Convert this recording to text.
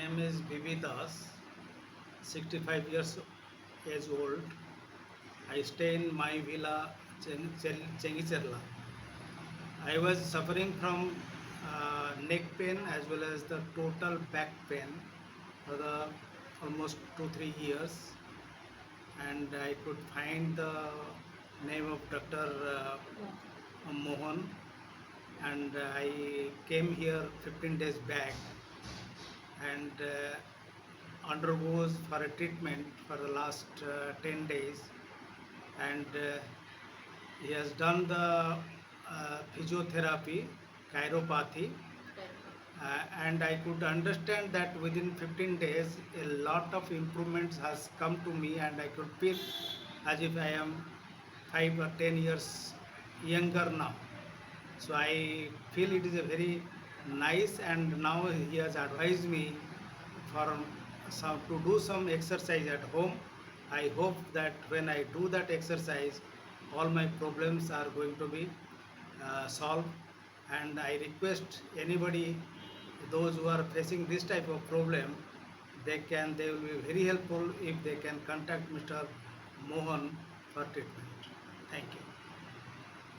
name is Bibi Das, 65 years age old. I stay in my villa, Chengicherla. I was suffering from neck pain as well as the total back pain for the almost 2 3 years, and I could find the name of Dr. Mohan, and I came here 15 days back and undergoes for a treatment for the last 10 days, and he has done the physiotherapy, chiropathy, and I could understand that within 15 days a lot of improvements has come to me, and I could feel as if I am 5 or 10 years younger now. So I feel it is a very nice, and now he has advised me for to do some exercise at home. I hope that when I do that exercise, all my problems are going to be solved. And I request anybody, those who are facing this type of problem, they will be very helpful if they can contact Mr. Mohan for treatment. Thank you.